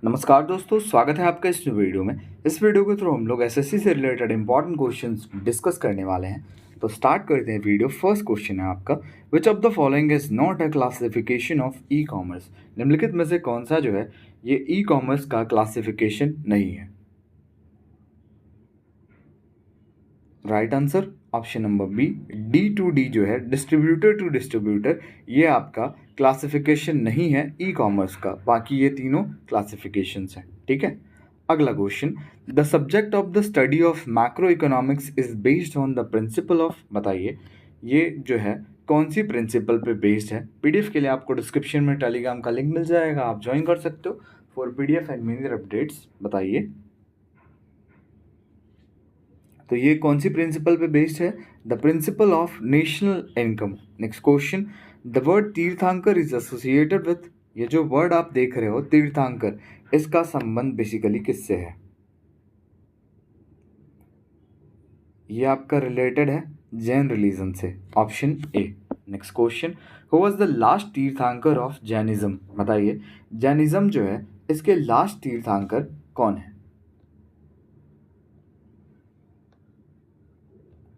नमस्कार दोस्तों, स्वागत है आपका इस वीडियो में। इस वीडियो के थ्रू हम लोग एसएससी से रिलेटेड इंपॉर्टेंट क्वेश्चंस डिस्कस करने वाले हैं। तो स्टार्ट करते हैं वीडियो। फर्स्ट क्वेश्चन है आपका, विच of the following is not a classification of e commerce. निम्नलिखित में से कौन सा जो है ये ई कॉमर्स का क्लासिफिकेशन नहीं है। Right answer option number b, D2D जो है, डिस्ट्रीब्यूटर टू डिस्ट्रीब्यूटर, ये आपका क्लासिफिकेशन नहीं है ई कॉमर्स का। बाकी ये तीनों क्लासिफिकेशंस हैं। ठीक है। अगला question, the subject of the study of macro economics is based on the principle of. बताइए ये जो है कौन सी प्रिंसिपल पे बेस्ड है। पीडीएफ के लिए आपको डिस्क्रिप्शन में टेलीग्राम का लिंक मिल जाएगा, आप ज्वाइन कर सकते हो for PDF and major updates. बताइए तो ये कौन सी प्रिंसिपल पे बेस्ड है। The principle of national income. Next question, the word Tirthankar is associated with. ये जो वर्ड आप देख रहे हो तीर्थांकर, इसका संबंध बेसिकली किससे है। ये आपका रिलेटेड है जैन रिलीजन से, option A. Next question, who was the last Tirthankar of Jainism. बताइए जैनिज्म जो है इसके लास्ट तीर्थांकर कौन है।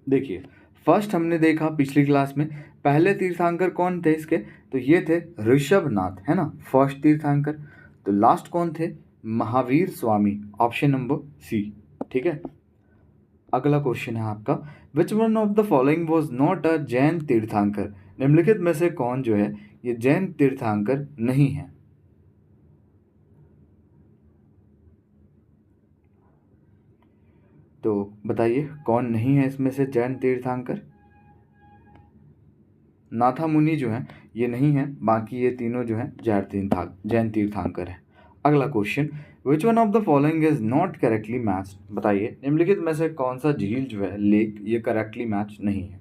देखिए फर्स्ट हमने देखा पिछली क्लास में, पहले तीर्थांकर कौन थे इसके, तो ये थे ऋषभनाथ, है ना, फर्स्ट तीर्थांकर। तो लास्ट कौन थे, Mahavir Swami, option number C. ठीक है। अगला क्वेश्चन है आपका, which one of the following was not a Jain Tirthankar. निम्नलिखित में से कौन जो है ये जैन तीर्थांकर नहीं है। तो बताइए कौन नहीं है इसमें से जैन तीर्थांकर। नाथा मुनि जो है ये नहीं है, बाकी ये तीनों जो है जैन तीर्थांकर है। अगला question, which one of the following is not correctly matched. बताइए निम्नलिखित में से कौन सा झील जो है, लेक, ये करेक्टली मैच नहीं है।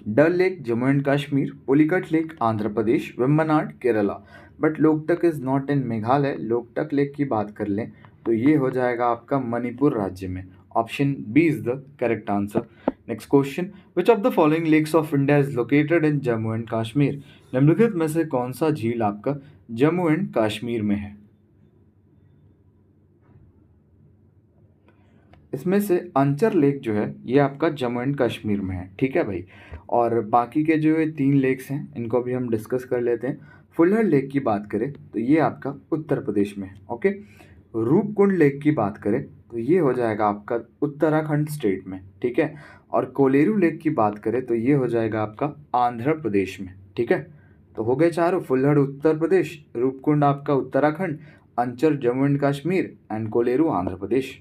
Dal lake Jammu and Kashmir, Pulicat lake Andhra Pradesh, Vembanad Kerala. But Loktak is not in Meghalaya. Loktak lake की बात कर लें तो ये हो जाएगा आपका मणिपुर राज्य में, option b is the correct answer. Next question, which of the following lakes of India is located in Jammu and Kashmir. निम्नलिखित में से कौन सा झील आपका जम्मू एंड कश्मीर में है। इसमें से अंचर लेक जो है ये आपका जम्मू एंड कश्मीर में है। ठीक है भाई। और बाकी के जो ये तीन लेक्स हैं इनको भी हम डिस्कस कर लेते हैं। फुलहर लेक की बात करें तो ये आपका उत्तर प्रदेश में है। ओके। रूपकुंड लेक की बात करें तो ये हो जाएगा आपका उत्तराखंड स्टेट में। ठीक है। और कोलेरू लेक की बात करें तो ये हो जाएगा आपका आंध्र प्रदेश में। ठीक है। तो हो गए चारों, फुलहर उत्तर प्रदेश, रूपकुंड आपका Uttarakhand, Anchar Jammu and Kashmir and Kolleru Andhra Pradesh.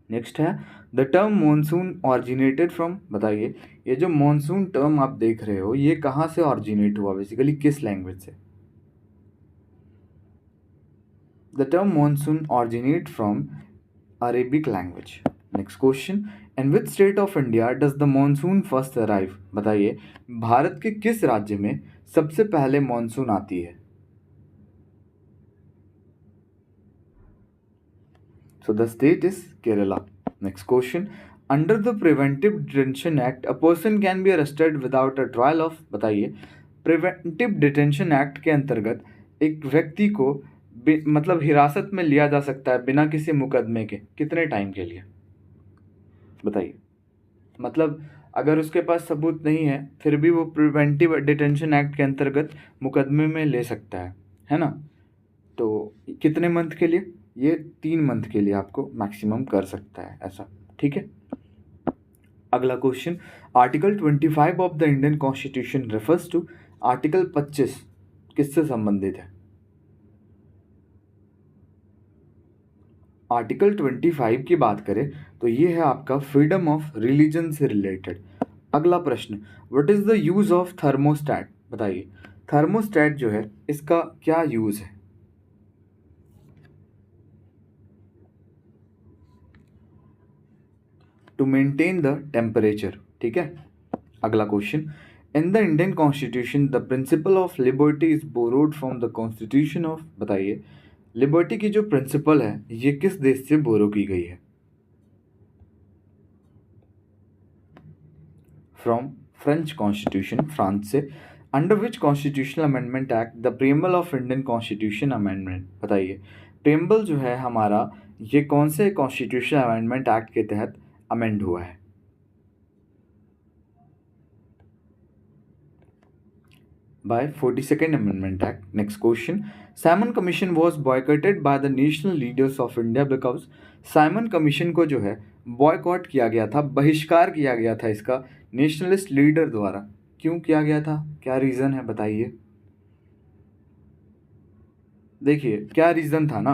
Next है, the term monsoon originated from. बताइए ये जो मॉनसून टर्म आप देख रहे हो ये कहाँ से ऑरिजिनेट हुआ, बेसिकली किस लैंग्वेज से। The term monsoon originate from Arabic language. Next question, in which state of India does the monsoon first arrive. बताइए भारत के किस राज्य में सबसे पहले मॉनसून आती है। So the state is Kerala. Next question. Under the Preventive Detention Act, a person can be arrested without a trial of। बताइए प्रिवेंटिव डिटेंशन एक्ट के अंतर्गत एक व्यक्ति को मतलब हिरासत में लिया जा सकता है बिना किसी मुकदमे के कितने टाइम के लिए। बताइए मतलब अगर उसके पास सबूत नहीं है फिर भी वो प्रिवेंटिव डिटेंशन एक्ट के अंतर्गत मुकदमे में ले सकता है ना। तो कितने मंथ के लिए, ये 3 मंथ के लिए आपको मैक्सिमम कर सकता है ऐसा। ठीक है। अगला question, article 25 of the Indian constitution refers to. Article 25 किससे संबंधित है। आर्टिकल 25 की बात करें तो ये है आपका फ्रीडम ऑफ रिलीजन से रिलेटेड। अगला प्रश्न, what is the use of thermostat. बताइए थर्मोस्टेट जो है इसका क्या यूज है। To maintain the temperature. ठीक है। अगला question, in the Indian constitution the principle of liberty is borrowed from the constitution of. बताइए लिबर्टी की जो प्रिंसिपल है ये किस देश से बोरो की गई है। फ्रॉम फ्रेंच कॉन्स्टिट्यूशन, फ्रांस से। Under which constitutional amendment act the preamble of Indian constitution amendment, बताइए प्रीएम्बल जो है हमारा ये कौन से कॉन्स्टिट्यूशनल अमेंडमेंट एक्ट के तहत अमेंड हुआ है? By 42nd Amendment Act. Next question. Simon Commission was boycotted by the national leaders of India because Simon commission को जो है बॉयकॉट किया गया था, बहिष्कार किया गया था इसका नेशनलिस्ट लीडर द्वारा। क्यों किया गया था, क्या रीज़न है बताइए? देखिए क्या रीज़न था ना,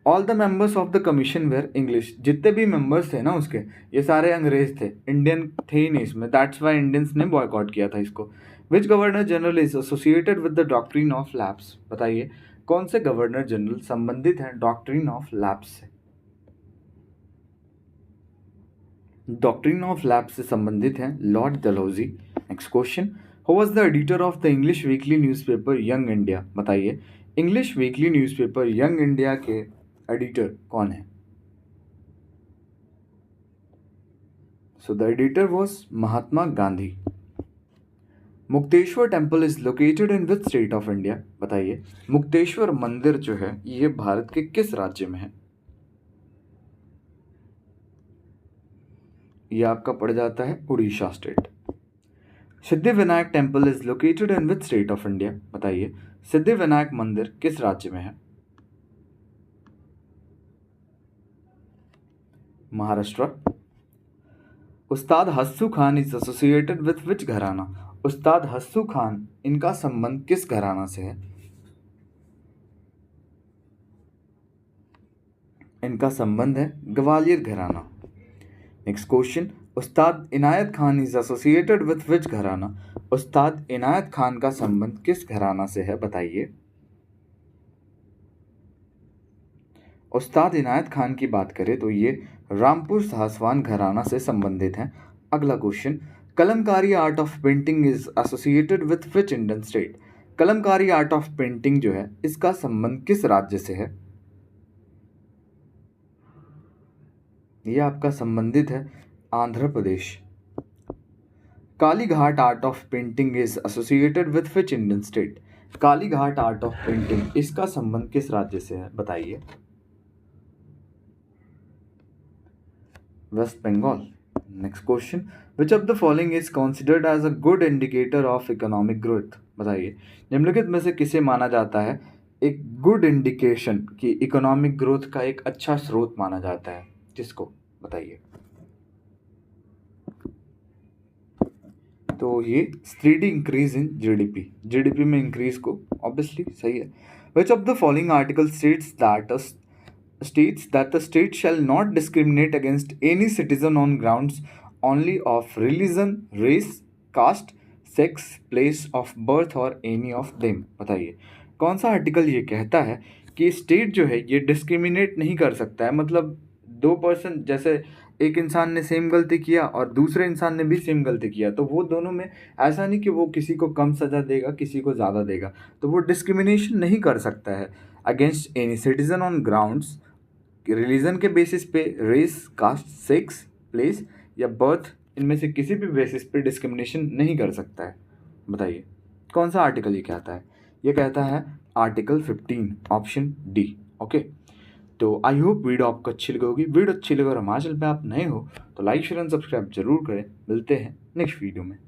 all the members of the commission were English, जितने भी मेंबर्स थे ना उसके ये सारे अंग्रेज थे, इंडियन थे ही नहीं इसमें, दैट्स वाई इंडियंस ने बॉयकॉट किया था इसको। Which governor general is associated with the doctrine of lapse, बताइए कौन से गवर्नर जनरल संबंधित हैं डॉक्ट्रिन ऑफ लैप्स से? डॉक्ट्रिन ऑफ लैप्स से संबंधित हैं Lord Dalhousie. Next question, who was the editor of the English weekly newspaper Young India, बताइए English weekly newspaper Young India के एडिटर कौन है? So the editor was Mahatma Gandhi. Mukteshwar temple is located in which state of India, बताइए मुक्तेश्वर मंदिर जो है ये भारत के किस राज्य में है? ये आपका पड़ जाता है Orissa state. Siddhivinayak temple is located in which state of India, बताइए सिद्धिविनायक मंदिर किस राज्य में है? महाराष्ट्र। उस्ताद Hassu Khan is associated with which gharana, उस्ताद हस्सू खान इनका संबंध किस घराना से है? इनका संबंध है ग्वालियर घराना। Next question, Ustad Inayat Khan is associated with which gharana, Ustad Inayat Khan का संबंध किस घराना से है बताइए? उस्ताद इनायत खान की बात करें तो ये रामपुर सासवान घराना से संबंधित हैं। अगला question, Kalamkari art of painting is associated with which Indian state, Kalamkari art of painting जो है इसका संबंध किस राज्य से है? ये आपका संबंधित है Andhra Pradesh. Kalighat art of painting is associated with which Indian state, Kalighat art of painting इसका संबंध किस राज्य से है बताइए? West Bengal. Next question, which of the following is considered as a good indicator of economic growth, बताइए निम्नलिखित में से किसे माना जाता है एक गुड इंडिकेशन कि इकोनॉमिक ग्रोथ का एक अच्छा स्रोत माना जाता है, किसको बताइए? तो ये steady increase in GDP, GDP में इंक्रीज को ऑब्वियसली सही है। विच of the following article states that the state shall not discriminate against any citizen on grounds only of religion, race, caste, sex, place of birth or any of them, बताइए कौन सा article ये कहता है कि state जो है ये डिस्क्रिमिनेट नहीं कर सकता है, मतलब दो पर्सन जैसे एक इंसान ने सेम गलती किया और दूसरे इंसान ने भी सेम गलती किया तो वो दोनों में ऐसा नहीं कि वो किसी को कम सज़ा देगा किसी को ज़्यादा देगा, तो वो डिस्क्रिमिनेशन नहीं कर सकता है against any citizen on grounds religion के बेसिस पे, रेस, कास्ट, सेक्स, प्लेस या बर्थ इनमें से किसी भी बेसिस पे डिस्क्रिमिनेशन नहीं कर सकता है। बताइए कौन सा आर्टिकल ये कहता है? ये कहता है आर्टिकल 15 ऑप्शन डी। ओके, तो आई होप वीडियो आपको अच्छी लगी होगी। वीडियो अच्छी लगे और हमारे चैनल पे आप नए हो तो लाइक शेयर एंड सब्सक्राइब जरूर करें। मिलते हैं नेक्स्ट वीडियो में।